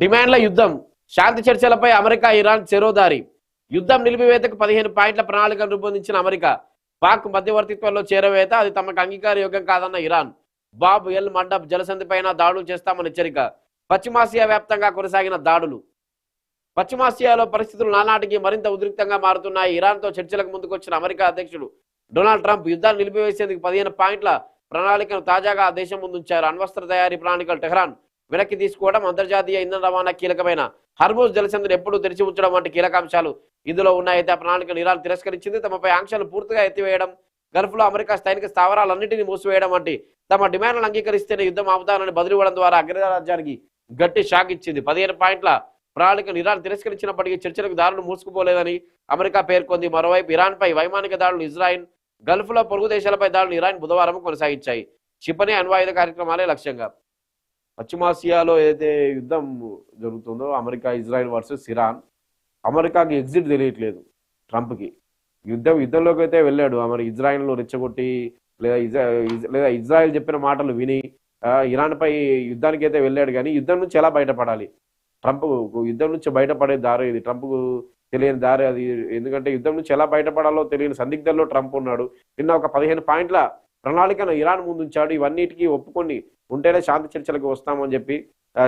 డిమాండ్ల యుద్ధం, శాంతి చర్చలపై America Iran చెరోదారి. యుద్ధం నిలిపివేతకు 15 పాయింట్ల ప్రణాళికను రూపొందించిన అమెరికా. పాక్ మధ్యవర్తిత్వంలో చేరవేత అది తమకు అంగీకారయోగ్యం కాదన్న ఇరాన్. బాబ్ ఎల్ మండబ్ జలసంధిపైన దాడులు చేస్తామని హెచ్చరిక. పశ్చిమాసియా వ్యాప్తంగా కొనసాగిన దాడులు. పశ్చిమాసియాలో పరిస్థితులు నానాటికి మరింత ఉద్రిక్తంగా మారుతున్నాయి. ఇరాన్తో చర్చలకు ముందుకొచ్చిన అమెరికా అధ్యక్షుడు డొనాల్డ్ ట్రంప్ యుద్ధాన్ని నిలిపివేసేందుకు 15 పాయింట్ల ప్రణాళికను తాజాగా ఆ దేశం ముందుంచారు. అణ్వస్త్ర తయారీ ప్రణాళికలు టెహ్రాన్ వెనక్కి తీసుకోవడం, అంతర్జాతీయ ఇంధన రవాణా కీలకమైన హర్మూజ్ జలసంధిని ఎప్పుడూ తెరిచి ఉంచడం వంటి కీలక అంశాలు ఇందులో ఉన్నాయైతే ఆ ప్రణాళికను ఇరాన్ తిరస్కరించింది. తమపై ఆంక్షలు పూర్తిగా ఎత్తివేయడం, గల్ఫ్లో అమెరికా సైనిక స్థావరాలన్నింటినీ మూసివేయడం వంటి తమ డిమాండ్లను అంగీకరిస్తేనే యుద్ధం ఆపుతానని బదిలివ్వడం ద్వారా అగ్రరాజ్యానికి గట్టి షాక్ ఇచ్చింది. 15 పాయింట్ల ప్రణాళికను ఇరాన్ తిరస్కరించినప్పటికీ చర్చలకు దారులు మూసుకుపోలేదని అమెరికా పేర్కొంది. మరోవైపు ఇరాన్పై వైమానిక దాడులు, ఇజ్రాయిల్ గల్ఫ్లో పొరుగు దేశాలపై దాడులు ఇరాన్ బుధవారం కొనసాగించాయి. క్షిపణి అణ్వాయుధ కార్యక్రమాలే లక్ష్యంగా. పశ్చిమాసియాలో ఏదైతే యుద్ధం జరుగుతుందో, అమెరికా ఇజ్రాయెల్ వర్సెస్ ఇరాన్, అమెరికాకి ఎగ్జిట్ తెలియట్లేదు ట్రంప్కి. యుద్ధంలోకి అయితే వెళ్ళాడు. ఇజ్రాయెల్ను రెచ్చగొట్టి లేదా ఇజ్రాయెల్ చెప్పిన మాటలు విని ఇరాన్ పై యుద్ధానికి అయితే వెళ్ళాడు. కానీ యుద్ధం నుంచి ఎలా బయటపడాలి? ట్రంప్ యుద్ధం నుంచి బయటపడే దారి ఇది, ట్రంప్కు తెలియని దారి అది. ఎందుకంటే యుద్ధం నుంచి ఎలా బయటపడాలో తెలియని సందిగ్ధంలో ట్రంప్ ఉన్నాడు. నిన్న ఒక 15 పాయింట్ల ప్రణాళికను ఇరాన్ ముందుంచాడు. ఇవన్నిటికీ ఒప్పుకొని ఉంటేనే శాంతి చర్చలకు వస్తామని చెప్పి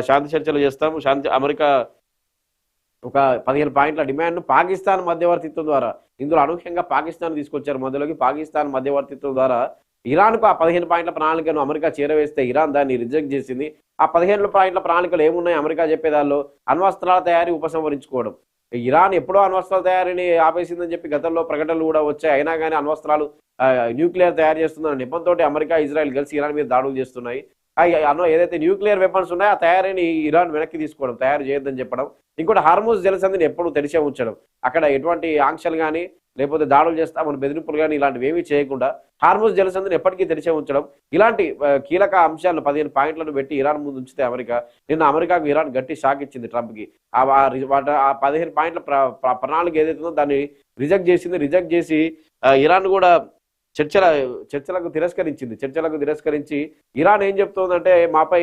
శాంతి చర్చలు చేస్తాము. అమెరికా ఒక 15 పాయింట్ల డిమాండ్ను పాకిస్తాన్ మధ్యవర్తిత్వం ద్వారా, ఇందులో అనూహ్యంగా పాకిస్తాన్ తీసుకొచ్చారు మధ్యలోకి. పాకిస్తాన్ మధ్యవర్తిత్వం ద్వారా ఇరాన్కు ఆ 15 పాయింట్ల ప్రణాళికను అమెరికా చేరవేస్తే ఇరాన్ దాన్ని రిజెక్ట్ చేసింది. ఆ 15 పాయింట్ల ప్రణాళికలు ఏమున్నాయి అమెరికా చెప్పేదాల్లో? అణ్వస్త్రాల తయారీ ఉపసంహరించుకోవడం. ఇరాన్ ఎప్పుడో అణ్వస్త్రాల తయారీని ఆపేసిందని చెప్పి గతంలో ప్రకటనలు కూడా వచ్చాయి. అయినా కానీ అణ్వస్త్రాలు న్యూక్లియర్ తయారు చేస్తున్న నెపంతో అమెరికా ఇజ్రాయెల్ కలిసి ఇరాన్ మీద దాడులు చేస్తున్నాయి. ఏదైతే న్యూక్లియర్ వెపన్స్ ఉన్నాయో ఆ తయారీని ఇరాన్ వెనక్కి తీసుకోవడం, తయారు చేయొద్దని చెప్పడం. ఇంకోటి హార్మూజ్ జలసంధిని ఎప్పుడు తెరిచే ఉంచడం. అక్కడ ఎటువంటి ఆంక్షలు కానీ లేకపోతే దాడులు చేస్తామని బెదిరింపులు కానీ ఇలాంటివి ఏమీ చేయకుండా హార్మూజ్ జలసంధిని ఎప్పటికీ తెరిచే ఉంచడం. ఇలాంటి కీలక అంశాలను 15 పాయింట్లను పెట్టి ఇరాన్ ముందు ఉంచితే అమెరికా, నిన్న అమెరికాకు ఇరాన్ గట్టి షాక్ ఇచ్చింది ట్రంప్కి. ఆ 15 పాయింట్ల ప్రణాళిక ఏదైతుందో దాన్ని రిజెక్ట్ చేసింది. రిజెక్ట్ చేసి ఇరాన్ కూడా చర్చలకు తిరస్కరించి ఇరాన్ ఏం చెప్తోందంటే, మాపై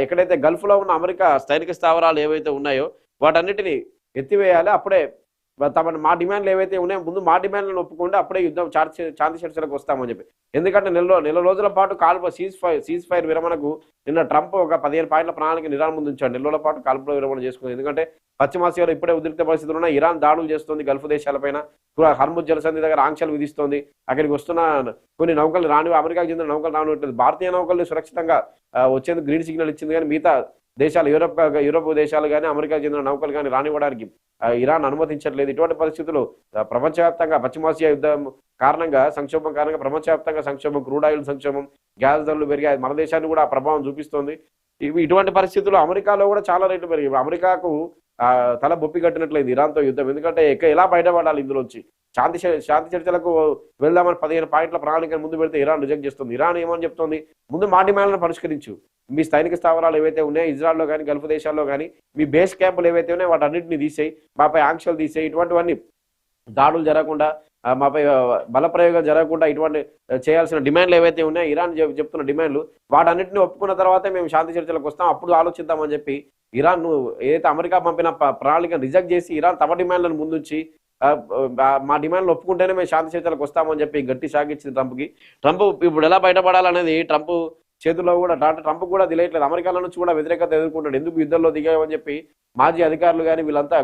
ఎక్కడైతే గల్ఫ్లో ఉన్న అమెరికా సైనిక స్థావరాలు ఏవైతే ఉన్నాయో వాటన్నిటిని ఎత్తివేయాలి. అప్పుడే మా డిమాండ్లు ఏవైతే ఉన్నాయో ముందు మా డిమాండ్లను ఒప్పుకుంటే అప్పుడే యుద్ధం శాంతి చర్చలకు వస్తామని చెప్పి. ఎందుకంటే నెల రోజుల పాటు సీజ్ ఫైర్ విరమణకు నిన్న ట్రంప్ ఒక 15 పాయింట్ల ప్రణాళిక ఇరాన్ ముందు ఉంచాడు. నెల రోజుల పాటు కాల్పుల విరమణ చేసుకుంది. ఎందుకంటే పశ్చిమాసియాలో ఇప్పుడే ఉద్రిక్త పరిస్థితులు ఉన్నాయి. ఇరాన్ దాడులు చేస్తుంది గల్ఫ్ దేశాలపైన. హర్ముజ్ జలసంధి దగ్గర ఆంక్షలు విధిస్తోంది. అక్కడికి వస్తున్న కొన్ని నౌకలు అమెరికాకు చెందిన నౌకలు రానివ్వట్లేదు. భారతీయ నౌకల్ని సురక్షితంగా వచ్చేందుకు గ్రీన్ సిగ్నల్ ఇచ్చింది. కానీ మిగతా దేశాలు, యూరోప్ దేశాలు కానీ అమెరికాకు చెందిన నౌకలు కానీ రానివ్వడానికి ఇరాన్ అనుమతించట్లేదు. ఇటువంటి పరిస్థితులు ప్రపంచవ్యాప్తంగా పశ్చిమాసియా యుద్ధం కారణంగా, సంక్షోభం కారణంగా ప్రపంచవ్యాప్తంగా సంక్షోభం, క్రూడ్ ఆయిల్ సంక్షోభం, గ్యాస్ ధరలు పెరిగాయి. మన దేశాన్ని కూడా ఆ ప్రభావం చూపిస్తోంది. ఇటువంటి పరిస్థితుల్లో అమెరికాలో కూడా చాలా రేట్లు పెరిగాయి. అమెరికాకు తల బొప్పి కట్టినట్లయింది ఇరాన్తో యుద్ధం. ఎందుకంటే ఎలా బయటపడాలి ఇందులోంచి? శాంతి చర్చలకు వెళ్దామని 15 పాయింట్ల ప్రణాళికను ముందు పెడితే ఇరాన్ రిజెక్ట్ చేస్తుంది. ఇరాన్ ఏమని చెప్తోంది? ముందు మా డిమాండ్లను పరిష్కరించు. మీ సైనిక స్థావరాలు ఏవైతే ఉన్నాయో ఇజ్రాయెల్లో కానీ గల్ఫ్ దేశాల్లో కానీ మీ బేస్ క్యాంపులు ఏవైతే ఉన్నాయో వాటన్నింటినీ తీసేయి, మాపై ఆంక్షలు తీసేయి, ఇటువంటివన్నీ దాడులు జరగకుండా, మాపై బలప్రయోగం జరగకుండా ఇటువంటి చేయాల్సిన డిమాండ్లు ఏవైతే ఉన్నాయో ఇరాన్ చెప్తున్న డిమాండ్లు వాటన్నింటినీ ఒప్పుకున్న తర్వాతే మేము శాంతి చర్చలకు వస్తాం, అప్పుడు ఆలోచిద్దామని చెప్పి ఇరాన్ ఏదైతే అమెరికా పంపిన ప్రణాళికను రిజెక్ట్ చేసి ఇరాన్ తమ డిమాండ్లను ముందుంచి మా డిమాండ్లు ఒప్పుకుంటేనే మేము శాంతి చర్చలకు వస్తామని చెప్పి గట్టి షాక్ ఇచ్చింది ట్రంప్కి. ట్రంప్ ఇప్పుడు ఎలా బయటపడాలనేది ట్రంప్ చేతుల్లో కూడా, ట్రంప్ కూడా తెలియట్లేదు. అమెరికాల నుంచి కూడా వ్యతిరేకత ఎదుర్కొంటాడు. ఎందుకు యుద్ధంలో దిగామని చెప్పి మాజీ అధికారులు కానీ వీళ్ళంతా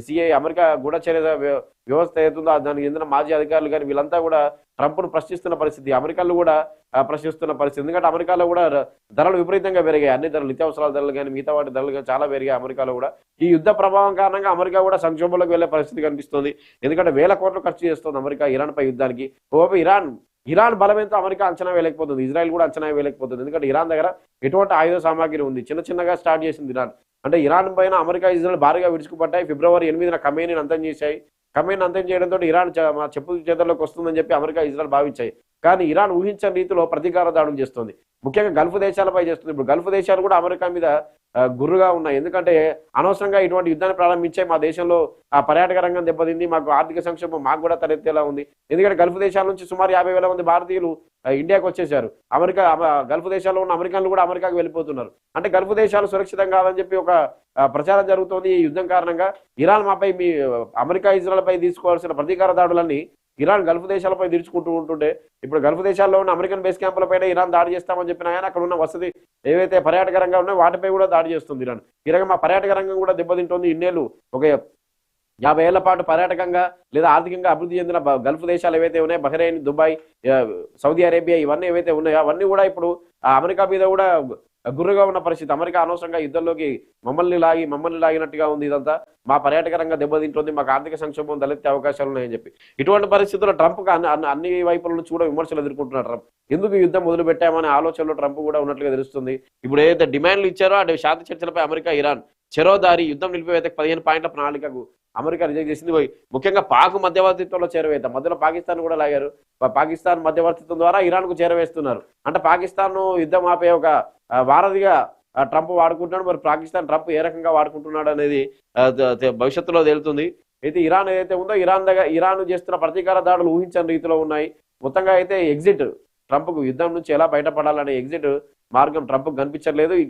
సిఐ అమెరికా గూఢచర్య వ్యవస్థ ఏతుందో దానికి చెందిన మాజీ అధికారులు కానీ వీళ్ళంతా కూడా ట్రంప్ను ప్రశ్నిస్తున్న పరిస్థితి, అమెరికాలో కూడా ప్రశ్నిస్తున్న పరిస్థితి. ఎందుకంటే అమెరికాలో కూడా ధరలు విపరీతంగా పెరిగాయి. అన్ని ధరలు, నిత్యావసరాల ధరలు కానీ మిగతా వాటి ధరలు కానీ చాలా పెరిగాయి అమెరికాలో కూడా. ఈ యుద్ధ ప్రభావం కారణంగా అమెరికా కూడా సంక్షోభంలోకి వెళ్లే పరిస్థితి కనిపిస్తుంది. ఎందుకంటే వేల కోట్లు ఖర్చు చేస్తుంది అమెరికా ఇరాన్ పై యుద్ధానికి. ఇరాన్ బలమేంతో అమెరికా అంచనా వేయలేకపోతుంది, ఇజ్రాయెల్ కూడా అంచనా వేయలేకపోతుంది. ఎందుకంటే ఇరాన్ దగ్గర ఎటువంటి ఆయుధ సామాగ్రి ఉంది. చిన్నగా స్టార్ట్ చేసింది ఇరాన్. అంటే ఇరాన్ పైన అమెరికా, ఇజ్రాయెల్ భారీగా విడుచుకుపడ్డాయి. ఫిబ్రవరి 8న ఖమేనీని అంతం చేశాయి. ఖమేనీని అంతం చేయడంతో ఇరాన్ చెప్పుల చేతుల్లోకి వస్తుందని చెప్పి అమెరికా, ఇజ్రాయెల్ భావించాయి. కానీ ఇరాన్ ఊహించని రీతిలో ప్రతీకార దాడులు చేస్తుంది. ముఖ్యంగా గల్ఫ్ దేశాలపై చేస్తుంది. ఇప్పుడు గల్ఫ్ దేశాలు కూడా అమెరికా మీద గుర్రుగా ఉన్నాయి. ఎందుకంటే అనవసరంగా ఇటువంటి యుద్ధాన్ని ప్రారంభించే మా దేశంలో పర్యాటక రంగం దెబ్బతింది. మాకు ఆర్థిక సంక్షోభం మాకు కూడా తలెత్తేలా ఉంది. ఎందుకంటే గల్ఫ్ దేశాల నుంచి సుమారు 50,000 మంది భారతీయులు ఇండియాకి వచ్చేసారు. గల్ఫ్ దేశాల్లో ఉన్న అమెరికన్లు కూడా అమెరికాకు వెళ్ళిపోతున్నారు. అంటే గల్ఫ్ దేశాలు సురక్షితం కాదని చెప్పి ఒక ప్రచారం జరుగుతోంది. ఈ యుద్ధం కారణంగా ఇరాన్ మాపై అమెరికా ఇజ్రాయెల్ పై తీసుకోవాల్సిన ప్రతీకార దాడులన్నీ ఇరాన్ గల్ఫ్ దేశాలపై తీర్చుకుంటూ ఉంటుండే ఇప్పుడు గల్ఫ్ దేశాల్లో ఉన్న అమెరికన్ బేస్ క్యాంపులపైన ఇరాన్ దాడి చేస్తామని చెప్పినా కానీ అక్కడ ఉన్న వసతి ఏవైతే పర్యాటక రంగం ఉన్నాయో వాటిపై కూడా దాడి చేస్తుంది ఇరాన్. ఈ రకంగా మా పర్యాటక రంగం కూడా దెబ్బతింటోంది. ఇన్నేళ్ళు ఒక 50 ఏళ్ల పాటు పర్యాటకంగా లేదా ఆర్థికంగా అభివృద్ధి చెందిన గల్ఫ్ దేశాలు ఏవైతే ఉన్నాయో బహ్రెయిన్, దుబాయ్, సౌదీ అరేబియా ఇవన్నీ ఏవైతే ఉన్నాయో అవన్నీ కూడా ఇప్పుడు అమెరికా మీద కూడా గుర్రుగా ఉన్న పరిస్థితి. అమెరికా అనవసరంగా యుద్ధంలోకి మమ్మల్ని లాగినట్టుగా ఉంది. ఇదంతా మా పర్యాటక రంగం దెబ్బతింటుంది, మాకు ఆర్థిక సంక్షోభం తలెత్తే అవకాశాలు ఉన్నాయని చెప్పి ఇటువంటి పరిస్థితుల్లో ట్రంప్ అన్ని వైపుల నుంచి కూడా విమర్శలు ఎదుర్కొంటున్నారు. ట్రంప్ ఎందుకు యుద్ధం మొదలు పెట్టామనే ఆలోచనలో ట్రంప్ కూడా ఉన్నట్లుగా తెలుస్తుంది. ఇప్పుడు ఏదైతే డిమాండ్లు ఇచ్చారో ఆ శాంతి చర్చలపై అమెరికా, ఇరాన్ చెరోదారి యుద్ధం నిలిపివేతకు 15 పాయింట్ల ప్రణాళికకు అమెరికా రిజెక్ట్ చేసింది. ముఖ్యంగా పాక్ మధ్యవర్తిత్వంలో చేరవేత మధ్యలో పాకిస్తాన్ కూడా లాగారు. పాకిస్తాన్ మధ్యవర్తిత్వం ద్వారా ఇరాన్ కు చేరవేస్తున్నారు. అంటే పాకిస్తాన్ యుద్ధం ఆపే ఒక వారధిగా ట్రంప్ వాడుకుంటున్నాడు. మరి పాకిస్తాన్ ట్రంప్ ఏ రకంగా వాడుకుంటున్నాడు అనేది భవిష్యత్తులో తేలుతుంది. అయితే ఇరాన్ ఏదైతే ఉందో ఇరాన్ చేస్తున్న ప్రతీకార దాడులు ఊహించని రీతిలో ఉన్నాయి. మొత్తంగా అయితే ఎగ్జిట్ ట్రంప్ కు యుద్ధం నుంచి ఎలా బయటపడాలనే ఎగ్జిట్ మార్గం ట్రంప్ కనిపించట్లేదు.